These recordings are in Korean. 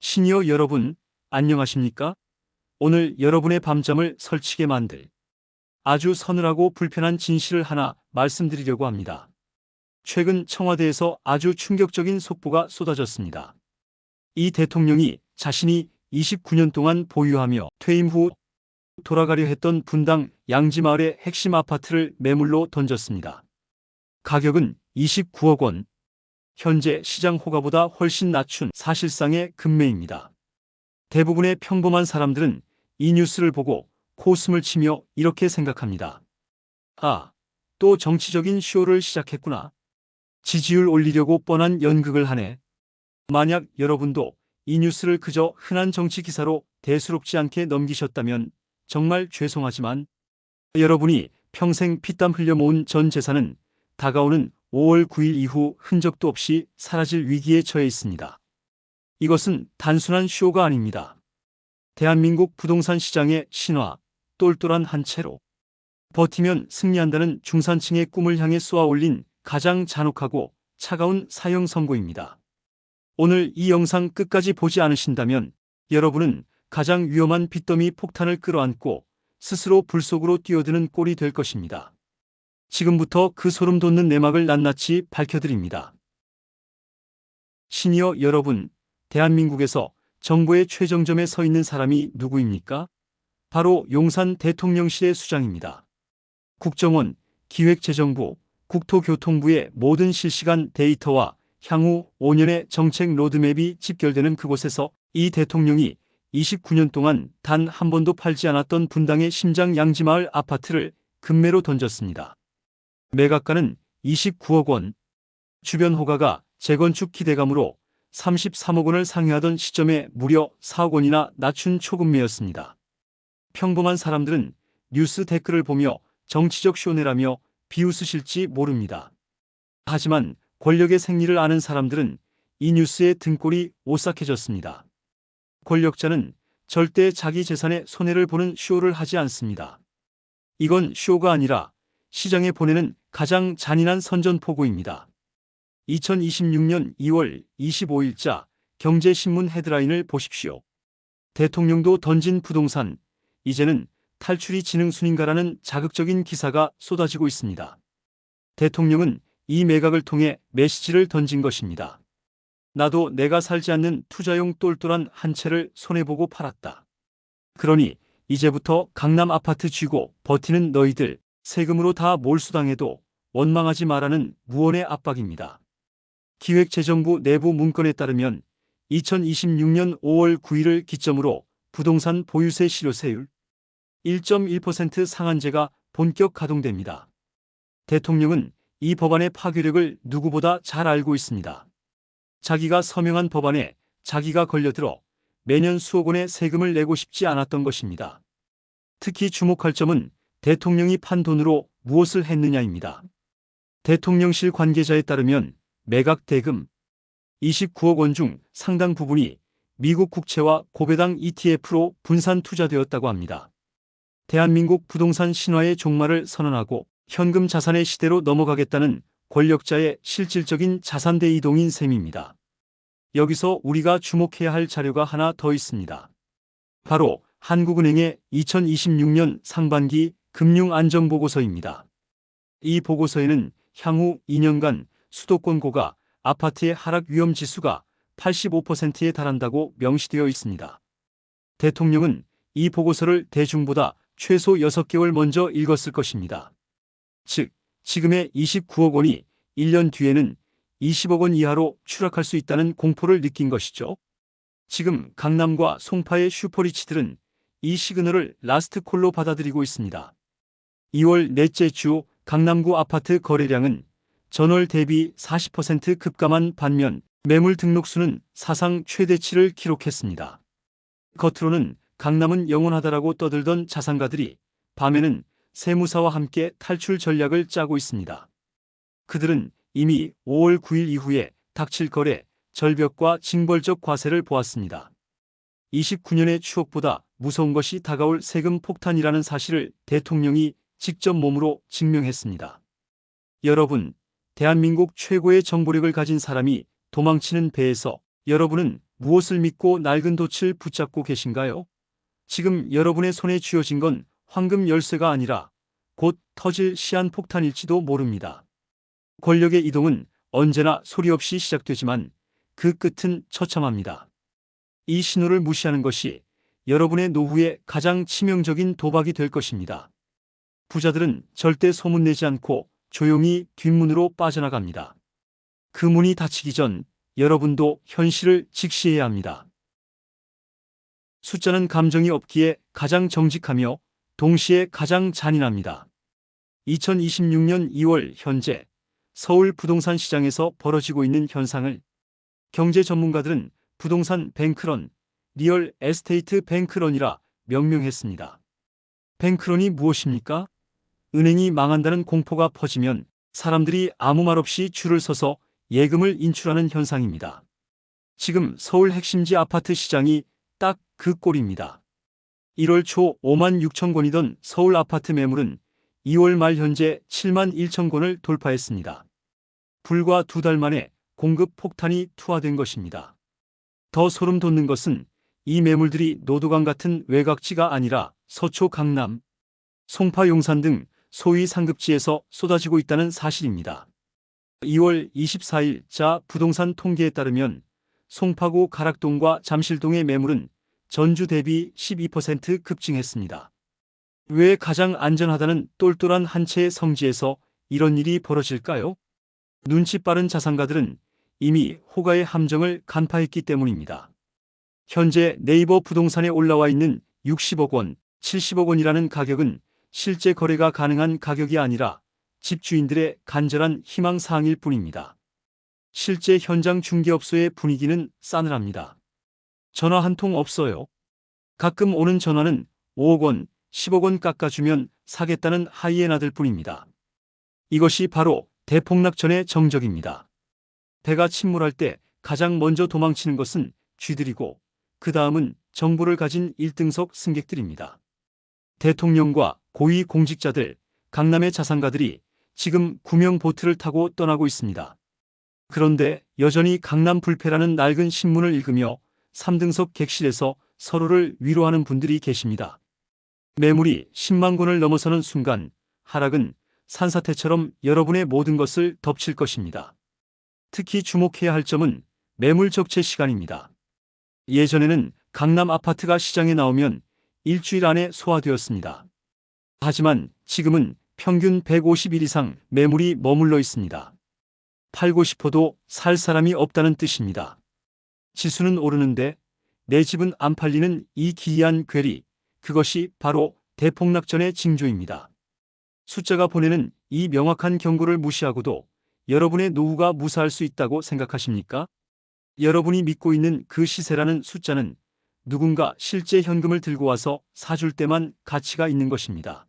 시니어 여러분, 안녕하십니까? 오늘 여러분의 밤잠을 설치게 만들 아주 서늘하고 불편한 진실을 하나 말씀드리려고 합니다. 최근 청와대에서 아주 충격적인 속보가 쏟아졌습니다. 이 대통령이 자신이 29년 동안 보유하며 퇴임 후 돌아가려 했던 분당 양지마을의 핵심 아파트를 매물로 던졌습니다. 가격은 29억 원. 현재 시장 호가보다 훨씬 낮춘 사실상의 급매입니다. 대부분의 평범한 사람들은 이 뉴스를 보고 코웃음을 치며 이렇게 생각합니다. 아, 또 정치적인 쇼를 시작했구나. 지지율 올리려고 뻔한 연극을 하네. 만약 여러분도 이 뉴스를 그저 흔한 정치 기사로 대수롭지 않게 넘기셨다면 정말 죄송하지만 여러분이 평생 피땀 흘려 모은 전 재산은 다가오는 5월 9일 이후 흔적도 없이 사라질 위기에 처해 있습니다. 이것은 단순한 쇼가 아닙니다. 대한민국 부동산 시장의 신화, 똘똘한 한 채로 버티면 승리한다는 중산층의 꿈을 향해 쏘아 올린 가장 잔혹하고 차가운 사형 선고입니다. 오늘 이 영상 끝까지 보지 않으신다면 여러분은 가장 위험한 빚더미 폭탄을 끌어안고 스스로 불 속으로 뛰어드는 꼴이 될 것입니다. 지금부터 그 소름 돋는 내막을 낱낱이 밝혀드립니다. 시니어 여러분, 대한민국에서 정부의 최정점에 서 있는 사람이 누구입니까? 바로 용산 대통령실의 수장입니다. 국정원, 기획재정부, 국토교통부의 모든 실시간 데이터와 향후 5년의 정책 로드맵이 집결되는 그곳에서 이 대통령이 29년 동안 단 한 번도 팔지 않았던 분당의 심장 양지마을 아파트를 급매로 던졌습니다. 매각가는 29억 원. 주변 호가가 재건축 기대감으로 33억 원을 상회하던 시점에 무려 4억 원이나 낮춘 초급매였습니다. 평범한 사람들은 뉴스 댓글을 보며 정치적 쇼네라며 비웃으실지 모릅니다. 하지만 권력의 생리를 아는 사람들은 이 뉴스의 등골이 오싹해졌습니다. 권력자는 절대 자기 재산에 손해를 보는 쇼를 하지 않습니다. 이건 쇼가 아니라 시장에 보내는 가장 잔인한 선전포고입니다. 2026년 2월 25일자 경제신문 헤드라인을 보십시오. 대통령도 던진 부동산, 이제는 탈출이 지능순인가라는 자극적인 기사가 쏟아지고 있습니다. 대통령은 이 매각을 통해 메시지를 던진 것입니다. 나도 내가 살지 않는 투자용 똘똘한 한 채를 손해보고 팔았다. 그러니 이제부터 강남 아파트 쥐고 버티는 너희들 세금으로 다 몰수당해도 원망하지 마라는 무언의 압박입니다. 기획재정부 내부 문건에 따르면 2026년 5월 9일을 기점으로 부동산 보유세 실효세율 1.1% 상한제가 본격 가동됩니다. 대통령은 이 법안의 파괴력을 누구보다 잘 알고 있습니다. 자기가 서명한 법안에 자기가 걸려들어 매년 수억 원의 세금을 내고 싶지 않았던 것입니다. 특히 주목할 점은 대통령이 판 돈으로 무엇을 했느냐입니다. 대통령실 관계자에 따르면 매각 대금 29억 원 중 상당 부분이 미국 국채와 고배당 ETF로 분산 투자되었다고 합니다. 대한민국 부동산 신화의 종말을 선언하고 현금 자산의 시대로 넘어가겠다는 권력자의 실질적인 자산 대이동인 셈입니다. 여기서 우리가 주목해야 할 자료가 하나 더 있습니다. 바로 한국은행의 2026년 상반기 금융안정보고서입니다. 이 보고서에는 향후 2년간 수도권 고가 아파트의 하락 위험 지수가 85%에 달한다고 명시되어 있습니다. 대통령은 이 보고서를 대중보다 최소 6개월 먼저 읽었을 것입니다. 즉, 지금의 29억 원이 1년 뒤에는 20억 원 이하로 추락할 수 있다는 공포를 느낀 것이죠. 지금 강남과 송파의 슈퍼리치들은 이 시그널을 라스트 콜로 받아들이고 있습니다. 2월 넷째 주 강남구 아파트 거래량은 전월 대비 40% 급감한 반면 매물 등록수는 사상 최대치를 기록했습니다. 겉으로는 강남은 영원하다라고 떠들던 자산가들이 밤에는 세무사와 함께 탈출 전략을 짜고 있습니다. 그들은 이미 5월 9일 이후에 닥칠 거래, 절벽과 징벌적 과세를 보았습니다. 29년의 추억보다 무서운 것이 다가올 세금 폭탄이라는 사실을 대통령이 직접 몸으로 증명했습니다. 여러분, 대한민국 최고의 정보력을 가진 사람이 도망치는 배에서 여러분은 무엇을 믿고 낡은 돛을 붙잡고 계신가요? 지금 여러분의 손에 쥐어진 건 황금 열쇠가 아니라 곧 터질 시한폭탄일지도 모릅니다. 권력의 이동은 언제나 소리 없이 시작되지만 그 끝은 처참합니다. 이 신호를 무시하는 것이 여러분의 노후에 가장 치명적인 도박이 될 것입니다. 부자들은 절대 소문내지 않고 조용히 뒷문으로 빠져나갑니다. 그 문이 닫히기 전 여러분도 현실을 직시해야 합니다. 숫자는 감정이 없기에 가장 정직하며 동시에 가장 잔인합니다. 2026년 2월 현재 서울 부동산 시장에서 벌어지고 있는 현상을 경제 전문가들은 부동산 뱅크런, 리얼 에스테이트 뱅크런이라 명명했습니다. 뱅크런이 무엇입니까? 은행이 망한다는 공포가 퍼지면 사람들이 아무 말 없이 줄을 서서 예금을 인출하는 현상입니다. 지금 서울 핵심지 아파트 시장이 딱 그 꼴입니다. 1월 초 5만 6천 건이던 서울 아파트 매물은 2월 말 현재 7만 1천 건을 돌파했습니다. 불과 2달 만에 공급 폭탄이 투하된 것입니다. 더 소름 돋는 것은 이 매물들이 노도강 같은 외곽지가 아니라 서초 강남, 송파 용산 등 소위 상급지에서 쏟아지고 있다는 사실입니다. 2월 24일 자 부동산 통계에 따르면 송파구 가락동과 잠실동의 매물은 전주 대비 12% 급증했습니다. 왜 가장 안전하다는 똘똘한 한 채의 성지에서 이런 일이 벌어질까요? 눈치 빠른 자산가들은 이미 호가의 함정을 간파했기 때문입니다. 현재 네이버 부동산에 올라와 있는 60억 원, 70억 원이라는 가격은 실제 거래가 가능한 가격이 아니라 집주인들의 간절한 희망사항일 뿐입니다. 실제 현장 중개업소의 분위기는 싸늘합니다. 전화 한 통 없어요. 가끔 오는 전화는 5억 원, 10억 원 깎아주면 사겠다는 하이에나들 뿐입니다. 이것이 바로 대폭락 전의 정적입니다. 배가 침몰할 때 가장 먼저 도망치는 것은 쥐들이고 그 다음은 정보를 가진 1등석 승객들입니다. 대통령과 고위 공직자들, 강남의 자산가들이 지금 구명 보트를 타고 떠나고 있습니다. 그런데 여전히 강남 불패라는 낡은 신문을 읽으며 3등석 객실에서 서로를 위로하는 분들이 계십니다. 매물이 10만 건을 넘어서는 순간 하락은 산사태처럼 여러분의 모든 것을 덮칠 것입니다. 특히 주목해야 할 점은 매물 적체 시간입니다. 예전에는 강남 아파트가 시장에 나오면 일주일 안에 소화되었습니다. 하지만 지금은 평균 150일 이상 매물이 머물러 있습니다. 팔고 싶어도 살 사람이 없다는 뜻입니다. 지수는 오르는데 내 집은 안 팔리는 이 기이한 괴리, 그것이 바로 대폭락전의 징조입니다. 숫자가 보내는 이 명확한 경고를 무시하고도 여러분의 노후가 무사할 수 있다고 생각하십니까? 여러분이 믿고 있는 그 시세라는 숫자는 누군가 실제 현금을 들고 와서 사줄 때만 가치가 있는 것입니다.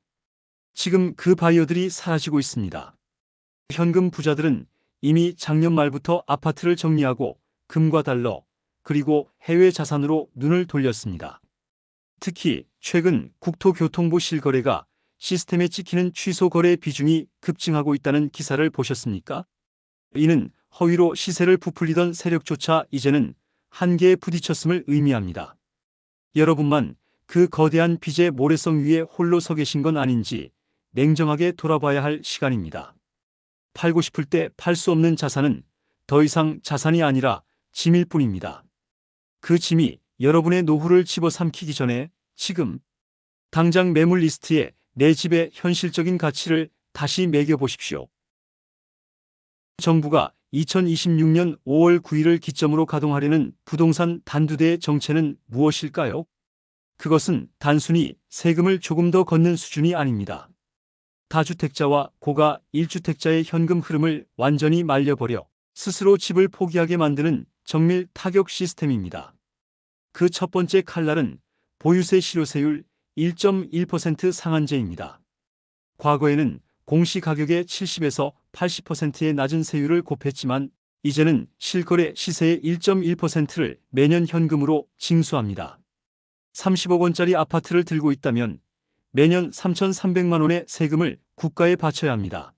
지금 그 바이어들이 사라지고 있습니다. 현금 부자들은 이미 작년 말부터 아파트를 정리하고 금과 달러, 그리고 해외 자산으로 눈을 돌렸습니다. 특히 최근 국토교통부 실거래가 시스템에 찍히는 취소 거래 비중이 급증하고 있다는 기사를 보셨습니까? 이는 허위로 시세를 부풀리던 세력조차 이제는 한계에 부딪혔음을 의미합니다. 여러분만 그 거대한 빚의 모래성 위에 홀로 서 계신 건 아닌지 냉정하게 돌아봐야 할 시간입니다. 팔고 싶을 때 팔 수 없는 자산은 더 이상 자산이 아니라 짐일 뿐입니다. 그 짐이 여러분의 노후를 집어삼키기 전에 지금 당장 매물 리스트에 내 집의 현실적인 가치를 다시 매겨보십시오. 정부가 2026년 5월 9일을 기점으로 가동하려는 부동산 단두대의 정체는 무엇일까요? 그것은 단순히 세금을 조금 더 걷는 수준이 아닙니다. 다주택자와 고가 1주택자의 현금 흐름을 완전히 말려버려 스스로 집을 포기하게 만드는 정밀 타격 시스템입니다. 그 첫 번째 칼날은 보유세 실효세율 1.1% 상한제입니다. 과거에는 공시가격의 70에서 80%의 낮은 세율을 곱했지만 이제는 실거래 시세의 1.1%를 매년 현금으로 징수합니다. 30억 원짜리 아파트를 들고 있다면 매년 3,300만 원의 세금을 국가에 바쳐야 합니다.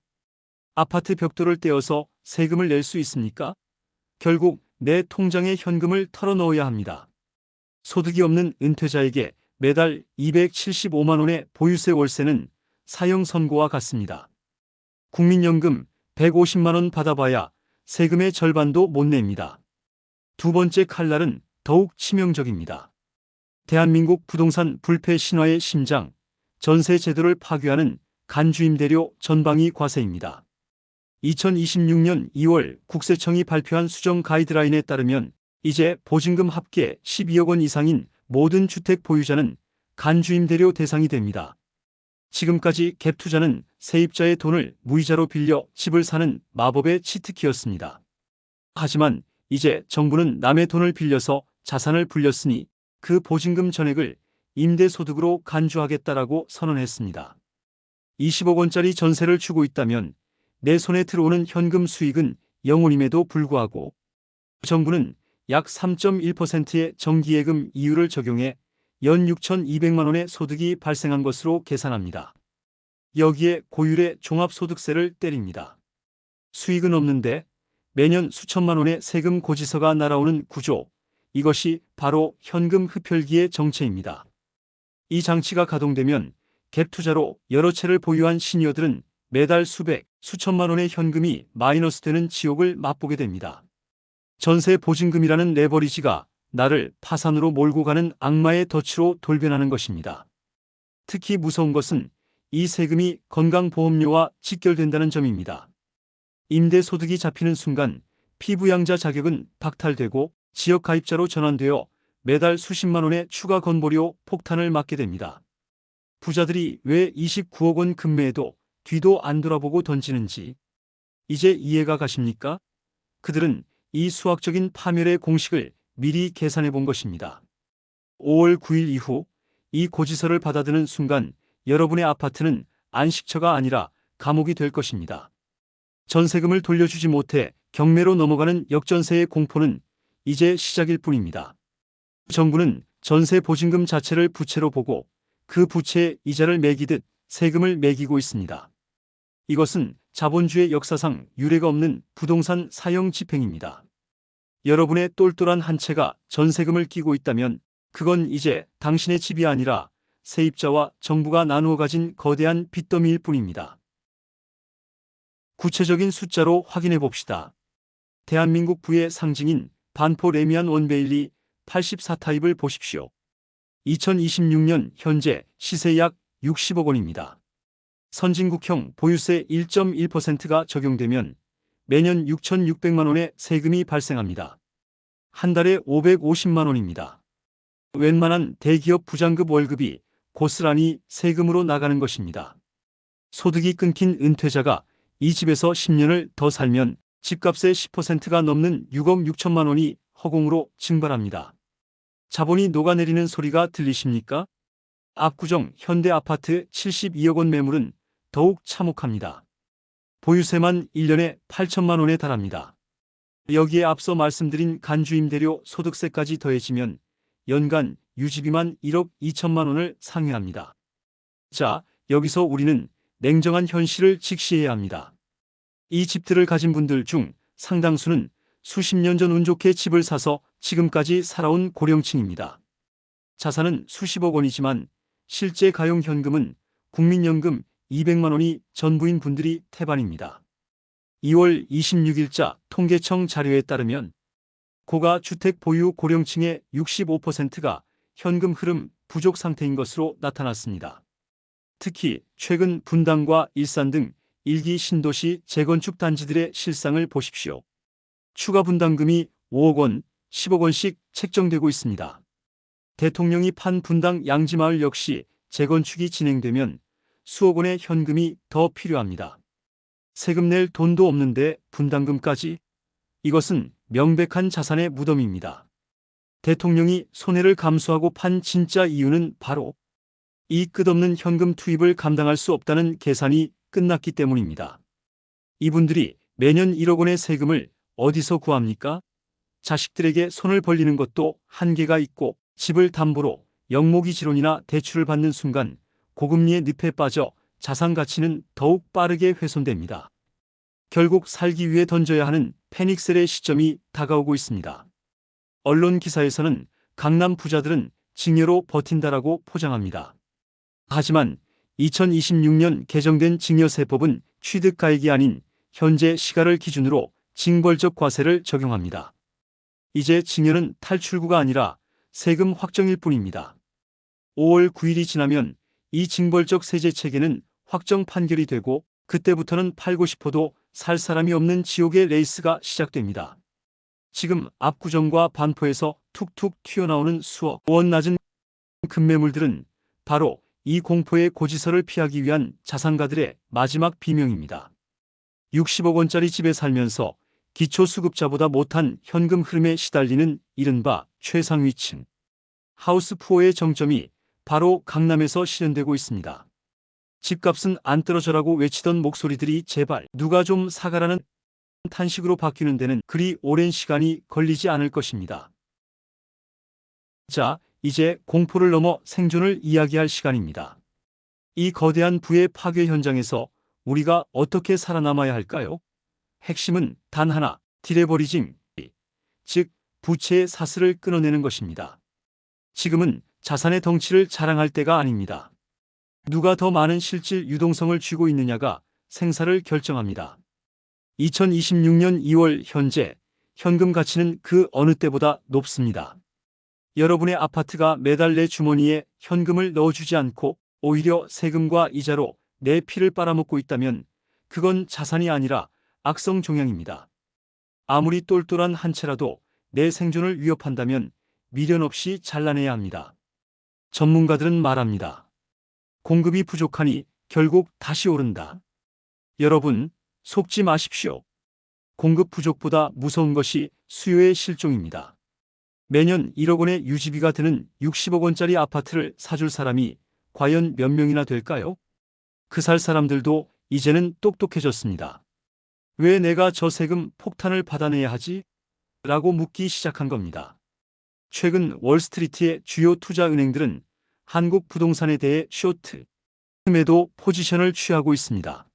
아파트 벽돌을 떼어서 세금을 낼 수 있습니까? 결국 내 통장에 현금을 털어넣어야 합니다. 소득이 없는 은퇴자에게 매달 275만 원의 보유세 월세는 사형 선고와 같습니다. 국민연금 150만 원 받아봐야 세금의 절반도 못 냅니다. 두 번째 칼날은 더욱 치명적입니다. 대한민국 부동산 불패 신화의 심장, 전세 제도를 파괴하는 간주임대료 전방위 과세입니다. 2026년 2월 국세청이 발표한 수정 가이드라인에 따르면 이제 보증금 합계 12억 원 이상인 모든 주택 보유자는 간주임대료 대상이 됩니다. 지금까지 갭 투자는 세입자의 돈을 무이자로 빌려 집을 사는 마법의 치트키였습니다. 하지만 이제 정부는 남의 돈을 빌려서 자산을 불렸으니 그 보증금 전액을 임대소득으로 간주하겠다라고 선언했습니다. 20억 원짜리 전세를 주고 있다면 내 손에 들어오는 현금 수익은 0원임에도 불구하고 정부는 약 3.1%의 정기예금 이율을 적용해 연 6,200만 원의 소득이 발생한 것으로 계산합니다. 여기에 고율의 종합소득세를 때립니다. 수익은 없는데 매년 수천만 원의 세금 고지서가 날아오는 구조, 이것이 바로 현금 흡혈귀의 정체입니다. 이 장치가 가동되면 갭 투자로 여러 채를 보유한 시니어들은 매달 수백, 수천만 원의 현금이 마이너스 되는 지옥을 맛보게 됩니다. 전세 보증금이라는 레버리지가 나를 파산으로 몰고 가는 악마의 덫으로 돌변하는 것입니다. 특히 무서운 것은 이 세금이 건강보험료와 직결된다는 점입니다. 임대소득이 잡히는 순간 피부양자 자격은 박탈되고 지역가입자로 전환되어 매달 수십만 원의 추가 건보료 폭탄을 맞게 됩니다. 부자들이 왜 29억 원 금매에도 뒤도 안 돌아보고 던지는지 이제 이해가 가십니까? 그들은 이 수학적인 파멸의 공식을 미리 계산해 본 것입니다. 5월 9일 이후 이 고지서를 받아드는 순간 여러분의 아파트는 안식처가 아니라 감옥이 될 것입니다. 전세금을 돌려주지 못해 경매로 넘어가는 역전세의 공포는 이제 시작일 뿐입니다. 정부는 전세 보증금 자체를 부채로 보고 그 부채에 이자를 매기듯 세금을 매기고 있습니다. 이것은 자본주의 역사상 유례가 없는 부동산 사형 집행입니다. 여러분의 똘똘한 한 채가 전세금을 끼고 있다면 그건 이제 당신의 집이 아니라 세입자와 정부가 나누어 가진 거대한 빚더미일 뿐입니다. 구체적인 숫자로 확인해 봅시다. 대한민국 부의 상징인 반포 레미안 원베일리 84타입을 보십시오. 2026년 현재 시세 약 60억 원입니다. 선진국형 보유세 1.1%가 적용되면 매년 6,600만 원의 세금이 발생합니다. 한 달에 550만 원입니다. 웬만한 대기업 부장급 월급이 고스란히 세금으로 나가는 것입니다. 소득이 끊긴 은퇴자가 이 집에서 10년을 더 살면 집값의 10%가 넘는 6억 6천만 원이 허공으로 증발합니다. 자본이 녹아내리는 소리가 들리십니까? 압구정 현대아파트 72억 원 매물은 더욱 참혹합니다. 보유세만 1년에 8천만 원에 달합니다. 여기에 앞서 말씀드린 간주임대료 소득세까지 더해지면 연간 유지비만 1억 2천만 원을 상회합니다. 자, 여기서 우리는 냉정한 현실을 직시해야 합니다. 이 집들을 가진 분들 중 상당수는 수십 년 전 운 좋게 집을 사서 지금까지 살아온 고령층입니다. 자산은 수십억 원이지만 실제 가용 현금은 국민연금 200만 원이 전부인 분들이 태반입니다. 2월 26일자 통계청 자료에 따르면 고가 주택 보유 고령층의 65%가 현금 흐름 부족 상태인 것으로 나타났습니다. 특히 최근 분당과 일산 등 1기 신도시 재건축 단지들의 실상을 보십시오. 추가 분담금이 5억 원, 10억 원씩 책정되고 있습니다. 대통령이 판 분당 양지마을 역시 재건축이 진행되면 수억 원의 현금이 더 필요합니다. 세금 낼 돈도 없는데 분담금까지? 이것은 명백한 자산의 무덤입니다. 대통령이 손해를 감수하고 판 진짜 이유는 바로 이 끝없는 현금 투입을 감당할 수 없다는 계산이 끝났기 때문입니다. 이분들이 매년 1억 원의 세금을 어디서 구합니까? 자식들에게 손을 벌리는 것도 한계가 있고 집을 담보로 영모기지론이나 대출을 받는 순간 고금리의 늪에 빠져 자산 가치는 더욱 빠르게 훼손됩니다. 결국 살기 위해 던져야 하는 패닉셀의 시점이 다가오고 있습니다. 언론 기사에서는 강남 부자들은 징여로 버틴다라고 포장합니다. 하지만 2026년 개정된 징여세법은 취득가액이 아닌 현재 시가를 기준으로 징벌적 과세를 적용합니다. 이제 징여는 탈출구가 아니라 세금 확정일 뿐입니다. 5월 9일이 지나면 이 징벌적 세제 체계는 확정 판결이 되고 그때부터는 팔고 싶어도 살 사람이 없는 지옥의 레이스가 시작됩니다. 지금 압구정과 반포에서 툭툭 튀어나오는 수억 원 낮은 급매물들은 바로 이 공포의 고지서를 피하기 위한 자산가들의 마지막 비명입니다. 60억 원짜리 집에 살면서 기초수급자보다 못한 현금 흐름에 시달리는 이른바 최상위층 하우스푸어의 정점이 바로 강남에서 실현되고 있습니다. 집값은 안 떨어져라고 외치던 목소리들이 제발 누가 좀 사가라는 탄식으로 바뀌는 데는 그리 오랜 시간이 걸리지 않을 것입니다. 자, 이제 공포를 넘어 생존을 이야기할 시간입니다. 이 거대한 부의 파괴 현장에서 우리가 어떻게 살아남아야 할까요? 핵심은 단 하나, 디레버리징, 즉 부채의 사슬을 끊어내는 것입니다. 지금은 자산의 덩치를 자랑할 때가 아닙니다. 누가 더 많은 실질 유동성을 쥐고 있느냐가 생사를 결정합니다. 2026년 2월 현재 현금 가치는 그 어느 때보다 높습니다. 여러분의 아파트가 매달 내 주머니에 현금을 넣어주지 않고 오히려 세금과 이자로 내 피를 빨아먹고 있다면 그건 자산이 아니라 악성 종양입니다. 아무리 똘똘한 한 채라도 내 생존을 위협한다면 미련 없이 잘라내야 합니다. 전문가들은 말합니다. 공급이 부족하니 결국 다시 오른다. 여러분, 속지 마십시오. 공급 부족보다 무서운 것이 수요의 실종입니다. 매년 1억 원의 유지비가 드는 60억 원짜리 아파트를 사줄 사람이 과연 몇 명이나 될까요? 그 살 사람들도 이제는 똑똑해졌습니다. 왜 내가 저 세금 폭탄을 받아내야 하지? 라고 묻기 시작한 겁니다. 최근 월스트리트의 주요 투자은행들은 한국 부동산에 대해 쇼트 매도 포지션을 취하고 있습니다.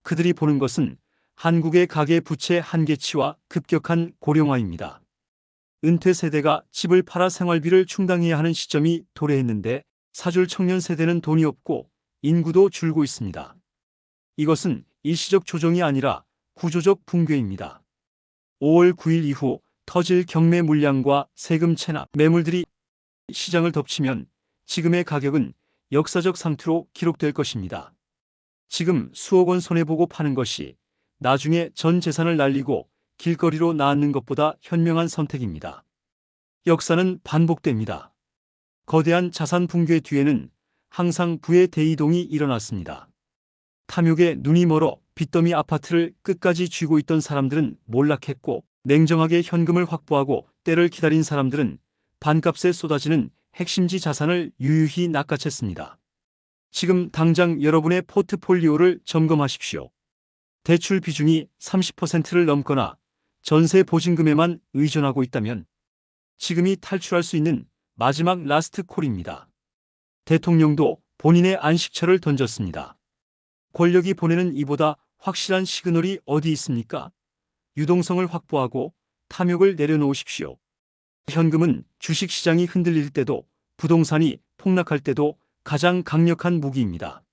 그들이 보는 것은 한국의 가계 부채 한계치와 급격한 고령화입니다. 은퇴 세대가 집을 팔아 생활비를 충당해야 하는 시점이 도래했는데 사줄 청년 세대는 돈이 없고 인구도 줄고 있습니다. 이것은 일시적 조정이 아니라 구조적 붕괴입니다. 5월 9일 이후 터질 경매 물량과 세금 체납 매물들이 시장을 덮치면 지금의 가격은 역사적 상투로 기록될 것입니다. 지금 수억 원 손해보고 파는 것이 나중에 전 재산을 날리고 길거리로 나앉는 것보다 현명한 선택입니다. 역사는 반복됩니다. 거대한 자산 붕괴 뒤에는 항상 부의 대이동이 일어났습니다. 탐욕에 눈이 멀어 빚더미 아파트를 끝까지 쥐고 있던 사람들은 몰락했고 냉정하게 현금을 확보하고 때를 기다린 사람들은 반값에 쏟아지는 핵심지 자산을 유유히 낚아챘습니다. 지금 당장 여러분의 포트폴리오를 점검하십시오. 대출 비중이 30%를 넘거나 전세 보증금에만 의존하고 있다면 지금이 탈출할 수 있는 마지막 라스트 콜입니다. 대통령도 본인의 안식처를 던졌습니다. 권력이 보내는 이보다 확실한 시그널이 어디 있습니까? 유동성을 확보하고 탐욕을 내려놓으십시오. 현금은 주식시장이 흔들릴 때도 부동산이 폭락할 때도 가장 강력한 무기입니다.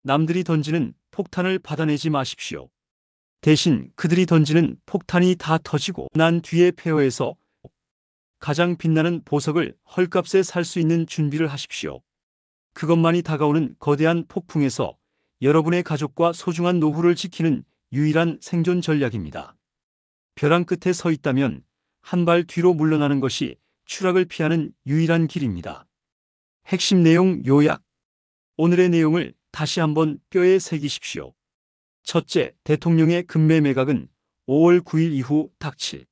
남들이 던지는 폭탄을 받아내지 마십시오. 대신 그들이 던지는 폭탄이 다 터지고 난 뒤에 폐허해서 가장 빛나는 보석을 헐값에 살 수 있는 준비를 하십시오. 그것만이 다가오는 거대한 폭풍에서 여러분의 가족과 소중한 노후를 지키는 유일한 생존 전략입니다. 벼랑 끝에 서 있다면 한 발 뒤로 물러나는 것이 추락을 피하는 유일한 길입니다. 핵심 내용 요약. 오늘의 내용을 다시 한번 뼈에 새기십시오. 첫째, 대통령의 급매 매각은 5월 9일 이후 닥칠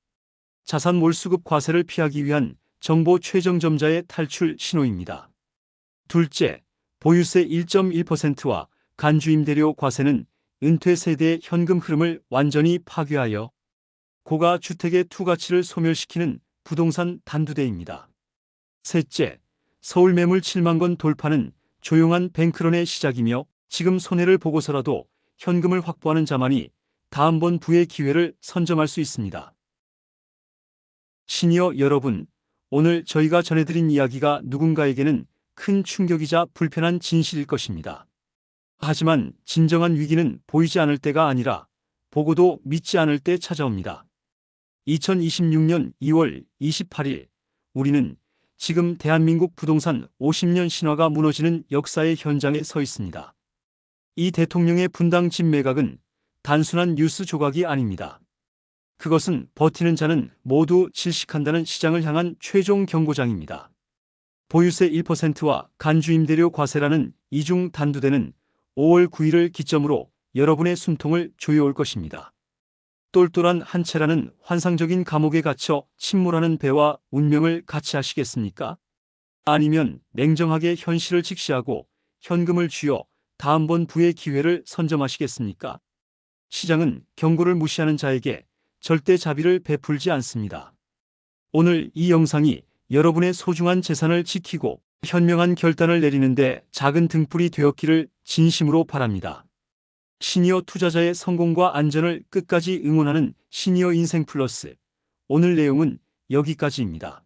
자산 몰수급 과세를 피하기 위한 정보 최정점자의 탈출 신호입니다. 둘째, 보유세 1.1%와 간주임대료 과세는 은퇴 세대의 현금 흐름을 완전히 파괴하여 고가 주택의 투가치를 소멸시키는 부동산 단두대입니다. 셋째, 서울 매물 7만 건 돌파는 조용한 뱅크런의 시작이며 지금 손해를 보고서라도 현금을 확보하는 자만이 다음번 부의 기회를 선점할 수 있습니다. 시니어 여러분, 오늘 저희가 전해드린 이야기가 누군가에게는 큰 충격이자 불편한 진실일 것입니다. 하지만 진정한 위기는 보이지 않을 때가 아니라 보고도 믿지 않을 때 찾아옵니다. 2026년 2월 28일, 우리는 지금 대한민국 부동산 50년 신화가 무너지는 역사의 현장에 서 있습니다. 이 대통령의 분당 집 매각은 단순한 뉴스 조각이 아닙니다. 그것은 버티는 자는 모두 질식한다는 시장을 향한 최종 경고장입니다. 보유세 1%와 간주임대료 과세라는 이중 단두대는 5월 9일을 기점으로 여러분의 숨통을 조여올 것입니다. 똘똘한 한 채라는 환상적인 감옥에 갇혀 침몰하는 배와 운명을 같이 하시겠습니까? 아니면 냉정하게 현실을 직시하고 현금을 쥐어 다음번 부의 기회를 선점하시겠습니까? 시장은 경고를 무시하는 자에게 절대 자비를 베풀지 않습니다. 오늘 이 영상이 여러분의 소중한 재산을 지키고 현명한 결단을 내리는데 작은 등불이 되었기를 진심으로 바랍니다. 시니어 투자자의 성공과 안전을 끝까지 응원하는 시니어 인생 플러스. 오늘 내용은 여기까지입니다.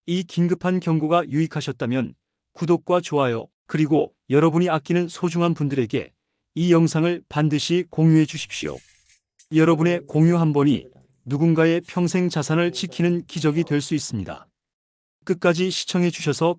이 긴급한 경고가 유익하셨다면 구독과 좋아요, 그리고 여러분이 아끼는 소중한 분들에게 이 영상을 반드시 공유해 주십시오. 여러분의 공유 한 번이 누군가의 평생 자산을 지키는 기적이 될 수 있습니다. 끝까지 시청해 주셔서